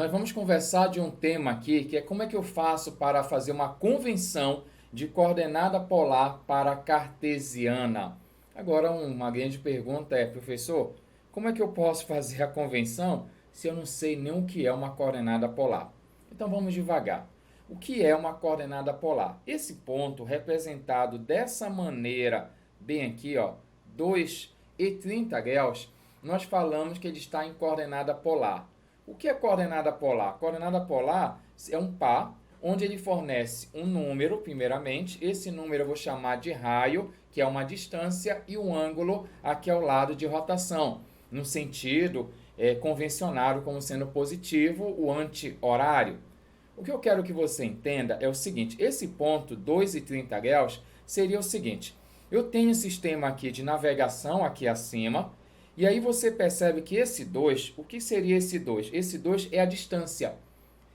nós vamos conversar de um tema aqui, que é como é que eu faço para fazer uma convenção de coordenada polar para cartesiana. Agora, uma grande pergunta é, professor, como é que eu posso fazer a convenção se eu não sei nem o que é uma coordenada polar? Então vamos devagar. O que é uma coordenada polar? Esse ponto representado dessa maneira, bem aqui, ó, 2,30 graus, nós falamos que ele está em coordenada polar. O que é coordenada polar? Coordenada polar é um par onde ele fornece um número, primeiramente. Esse número eu vou chamar de raio, que é uma distância, e o ângulo aqui ao lado de rotação, no sentido convencionado como sendo positivo, o anti-horário. O que eu quero que você entenda é o seguinte, esse ponto 2,30 graus seria o seguinte, eu tenho um sistema aqui de navegação aqui acima, e aí você percebe que esse 2, o que seria esse 2? Esse 2 é a distância.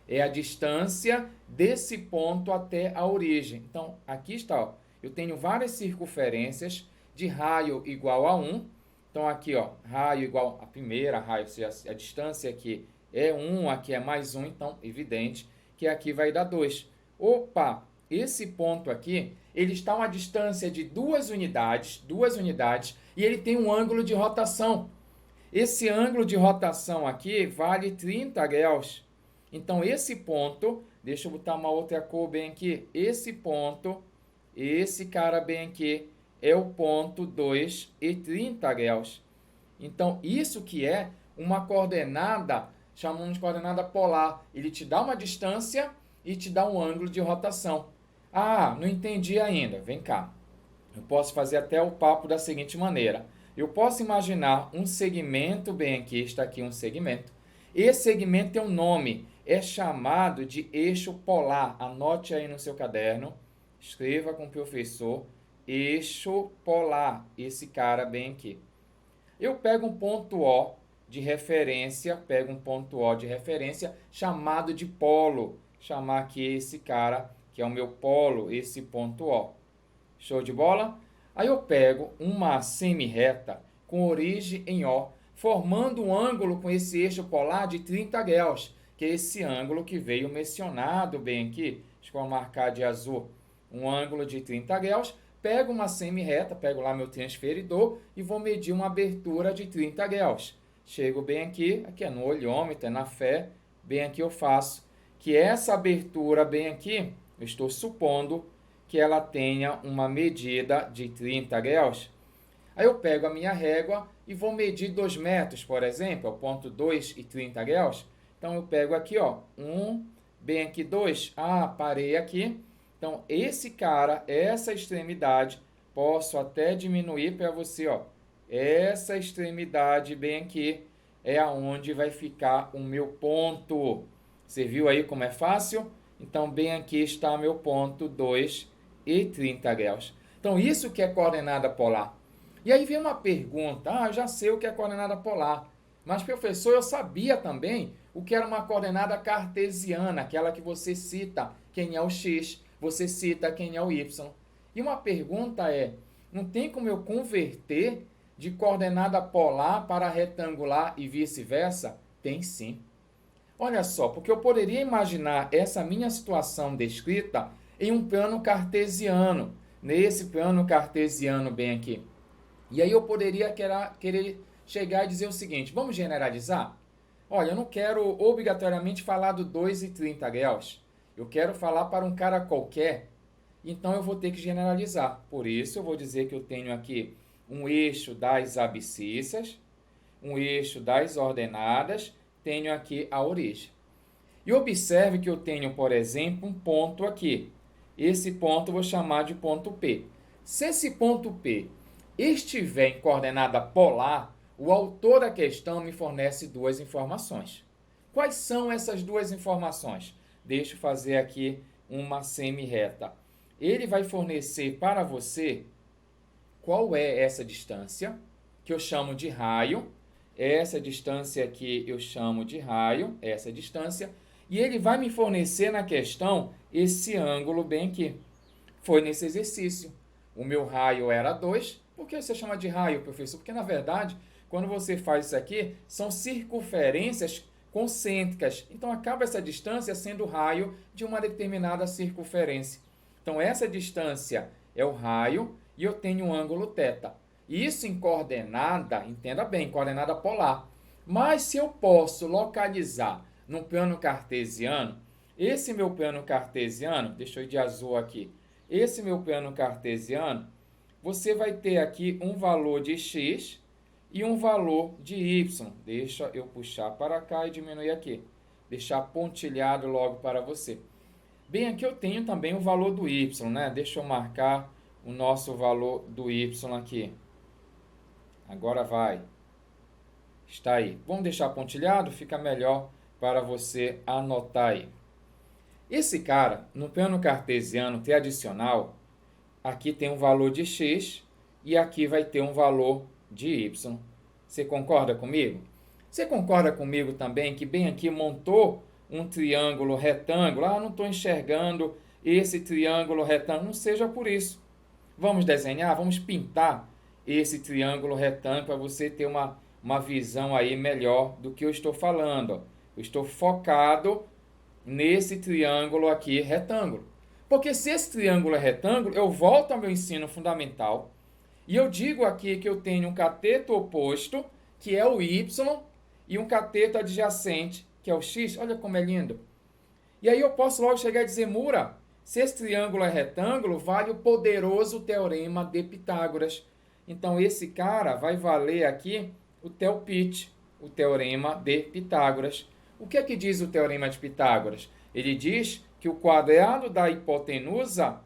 É a distância desse ponto até a origem. Então, aqui está, ó, eu tenho várias circunferências de raio igual a 1. Então, aqui, ó, raio igual a primeira, raio, ou seja, a distância aqui é 1, aqui é mais 1, então, evidente que aqui vai dar 2. Opa, esse ponto aqui, ele está a uma distância de 2 unidades, e ele tem um ângulo de rotação. Esse ângulo de rotação aqui vale 30 graus. Então, esse ponto, deixa eu botar uma outra cor bem aqui, esse ponto, esse cara bem aqui, é o ponto 2,30 graus. Então, isso que é uma coordenada, chamamos de coordenada polar. Ele te dá uma distância e te dá um ângulo de rotação. Ah, não entendi ainda. Vem cá. Eu posso fazer até o papo da seguinte maneira. Eu posso imaginar um segmento, bem aqui, está aqui um segmento. Esse segmento tem um nome, é chamado de eixo polar. Anote aí no seu caderno, escreva com o professor, eixo polar, esse cara bem aqui. Eu pego um ponto O de referência, chamado de polo. Chamar aqui esse cara, que é o meu polo, esse ponto O. Show de bola? Aí eu pego uma semi-reta com origem em O, formando um ângulo com esse eixo polar de 30 graus, que é esse ângulo que veio mencionado bem aqui. Deixa eu marcar de azul. Um ângulo de 30 graus. Pego uma semi-reta, pego lá meu transferidor e vou medir uma abertura de 30 graus. Chego bem aqui é no olhômetro, é na fé, bem aqui eu faço que essa abertura bem aqui, eu estou supondo que ela tenha uma medida de 30 graus. Aí eu pego a minha régua e vou medir 2 metros, por exemplo, ao ponto 2,30 graus. Então eu pego aqui, ó, bem aqui 2, parei aqui. Então esse cara, essa extremidade, posso até diminuir para você, ó, essa extremidade bem aqui é aonde vai ficar o meu ponto. Você viu aí como é fácil? Então bem aqui está meu ponto 2,30 graus. Então, isso que é coordenada polar. E aí vem uma pergunta, eu já sei o que é coordenada polar, mas professor, eu sabia também o que era uma coordenada cartesiana, aquela que você cita quem é o x, você cita quem é o y. E uma pergunta é, não tem como eu converter de coordenada polar para retangular e vice-versa? Tem sim. Olha só, porque eu poderia imaginar essa minha situação descrita em um plano cartesiano, nesse plano cartesiano bem aqui. E aí eu poderia querer chegar e dizer o seguinte, vamos generalizar? Olha, eu não quero obrigatoriamente falar do 2,30 graus, eu quero falar para um cara qualquer, então eu vou ter que generalizar. Por isso eu vou dizer que eu tenho aqui um eixo das abscissas, um eixo das ordenadas, tenho aqui a origem. E observe que eu tenho, por exemplo, um ponto aqui. Esse ponto eu vou chamar de ponto P. Se esse ponto P estiver em coordenada polar, o autor da questão me fornece duas informações. Quais são essas duas informações? Deixa eu fazer aqui uma semi-reta. Ele vai fornecer para você qual é essa distância, que eu chamo de raio. Essa distância aqui eu chamo de raio, essa distância. E ele vai me fornecer na questão esse ângulo bem aqui. Foi nesse exercício. O meu raio era 2. Por que você chama de raio, professor? Porque, na verdade, quando você faz isso aqui, são circunferências concêntricas. Então, acaba essa distância sendo o raio de uma determinada circunferência. Então, essa distância é o raio e eu tenho um ângulo θ. Isso em coordenada, entenda bem, coordenada polar. Mas se eu posso localizar no plano cartesiano, esse meu plano cartesiano, deixa eu ir de azul aqui, esse meu plano cartesiano, você vai ter aqui um valor de x e um valor de y. Deixa eu puxar para cá e diminuir aqui. Deixar pontilhado logo para você. Bem, aqui eu tenho também o valor do y, né? Deixa eu marcar o nosso valor do y aqui. Agora vai. Está aí. Vamos deixar pontilhado? Fica melhor para você anotar aí. Esse cara, no plano cartesiano tradicional, aqui tem um valor de x e aqui vai ter um valor de y. Você concorda comigo? Você concorda comigo também que bem aqui montou um triângulo retângulo? Ah, não estou enxergando esse triângulo retângulo. Não seja por isso. Vamos desenhar, vamos pintar esse triângulo retângulo para você ter uma visão aí melhor do que eu estou falando. Eu estou focado nesse triângulo aqui retângulo. Porque se esse triângulo é retângulo, eu volto ao meu ensino fundamental e eu digo aqui que eu tenho um cateto oposto, que é o y, e um cateto adjacente, que é o x. Olha como é lindo. E aí eu posso logo chegar e dizer, Mura, se esse triângulo é retângulo, vale o poderoso teorema de Pitágoras. Então, esse cara vai valer aqui o Theopit, o teorema de Pitágoras. O que é que diz o teorema de Pitágoras? Ele diz que o quadrado da hipotenusa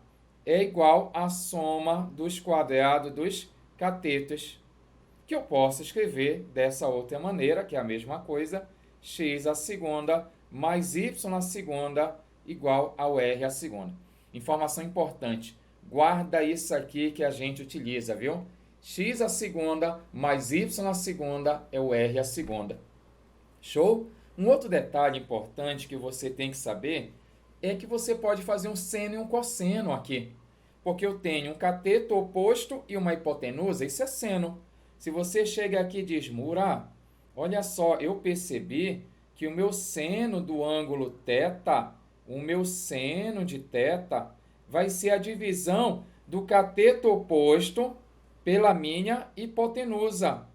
é igual à soma dos quadrados dos catetos, que eu posso escrever dessa outra maneira, que é a mesma coisa, x à segunda mais y à segunda igual ao r à segunda. Informação importante, guarda isso aqui que a gente utiliza, viu? X à segunda mais y à segunda é o r à segunda. Show? Um outro detalhe importante que você tem que saber é que você pode fazer um seno e um cosseno aqui. Porque eu tenho um cateto oposto e uma hipotenusa, isso é seno. Se você chega aqui e diz, Mura, olha só, eu percebi que o meu seno do ângulo θ, o meu seno de θ, vai ser a divisão do cateto oposto pela minha hipotenusa,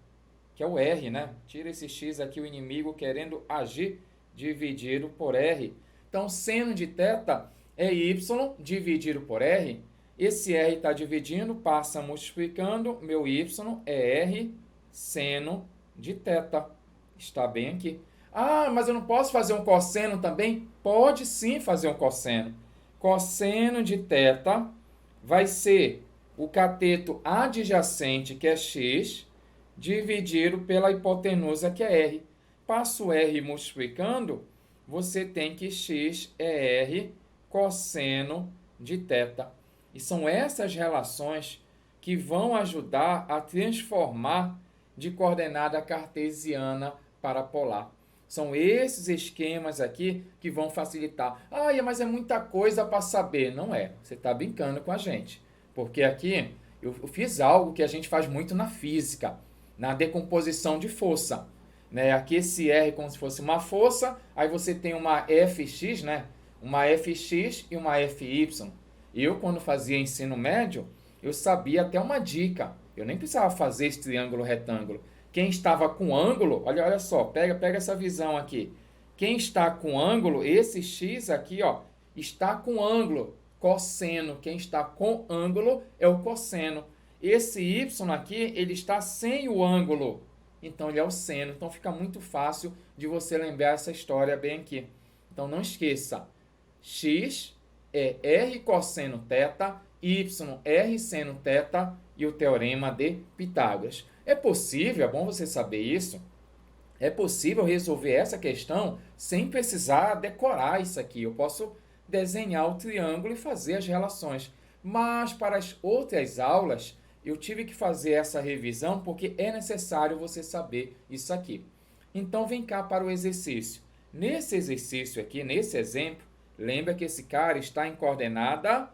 que é o R, né? Tira esse x aqui, o inimigo querendo agir, dividido por R. Então, seno de θ é y dividido por R. Esse R está dividindo, passa multiplicando, meu y é R seno de θ. Está bem aqui. Ah, mas eu não posso fazer um cosseno também? Pode sim fazer um cosseno. Cosseno de θ vai ser o cateto adjacente, que é x, dividido pela hipotenusa, que é r. Passo r multiplicando, você tem que x é r cosseno de θ. E são essas relações que vão ajudar a transformar de coordenada cartesiana para polar. São esses esquemas aqui que vão facilitar. Ah, mas é muita coisa para saber. Não é, você está brincando com a gente. Porque aqui eu fiz algo que a gente faz muito na física, na decomposição de força. Né? Aqui esse R é como se fosse uma força, aí você tem uma Fx, né? Uma Fx e uma Fy. Eu, quando fazia ensino médio, eu sabia até uma dica. Eu nem precisava fazer esse triângulo retângulo. Quem estava com ângulo, olha só, pega essa visão aqui. Quem está com ângulo, esse x aqui, ó, está com ângulo, cosseno. Quem está com ângulo é o cosseno. Esse y aqui, ele está sem o ângulo, então ele é o seno. Então fica muito fácil de você lembrar essa história bem aqui. Então não esqueça, x é r cosseno θ, y r seno θ e o teorema de Pitágoras. É possível, é bom você saber isso, é possível resolver essa questão sem precisar decorar isso aqui. Eu posso desenhar o triângulo e fazer as relações. Mas para as outras aulas, eu tive que fazer essa revisão porque é necessário você saber isso aqui. Então, vem cá para o exercício. Nesse exercício aqui, nesse exemplo, lembra que esse cara está em coordenada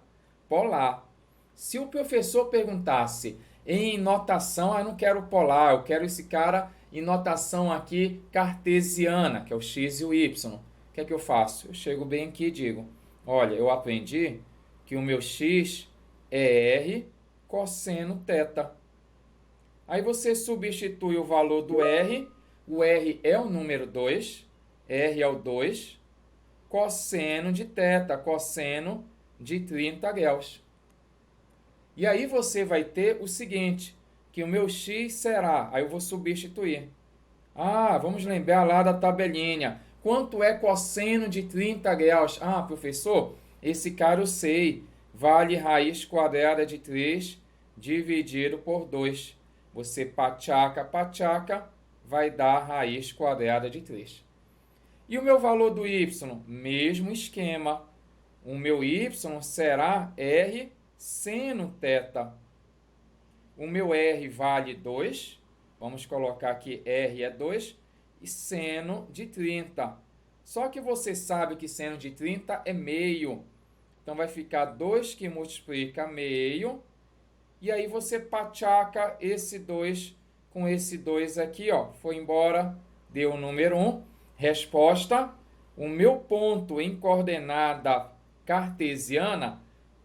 polar. Se o professor perguntasse em notação, eu não quero polar, eu quero esse cara em notação aqui cartesiana, que é o x e o y. O que é que eu faço? Eu chego bem aqui e digo, olha, eu aprendi que o meu x é r cosseno θ. Aí você substitui o valor do r, o r é o número 2, r é o 2, cosseno de θ, cosseno de 30 graus. E aí você vai ter o seguinte, que o meu x será, aí eu vou substituir. Vamos lembrar lá da tabelinha. Quanto é cosseno de 30 graus? Professor, esse cara eu sei. Vale raiz quadrada de 3 dividido por 2. Você pachaca, vai dar raiz quadrada de 3. E o meu valor do y? Mesmo esquema. O meu y será r seno θ. O meu r vale 2. Vamos colocar aqui r é 2 e seno de 30. Só que você sabe que seno de 30 é meio. Então vai ficar 2 que multiplica meio. E aí você pachaca esse 2 com esse 2 aqui, ó. Foi embora, deu o número 1. Resposta, o meu ponto em coordenada cartesiana,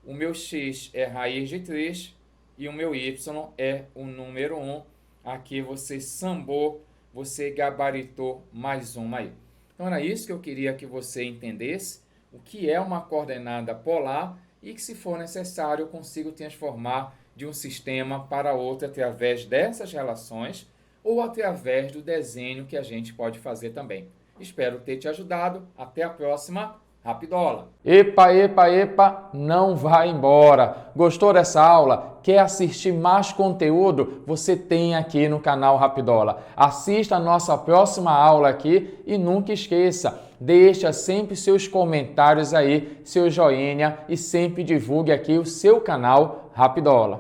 o meu x é raiz de 3 e o meu y é o número 1. Aqui você sambou, você gabaritou mais uma aí. Então era isso que eu queria que você entendesse, o que é uma coordenada polar e que, se for necessário, eu consigo transformar de um sistema para outro através dessas relações ou através do desenho que a gente pode fazer também. Espero ter te ajudado. Até a próxima. Rapidola! Epa, não vai embora! Gostou dessa aula? Quer assistir mais conteúdo? Você tem aqui no canal Rapidola. Assista a nossa próxima aula aqui e nunca esqueça, deixa sempre seus comentários aí, seu joinha e sempre divulgue aqui o seu canal Rapidola.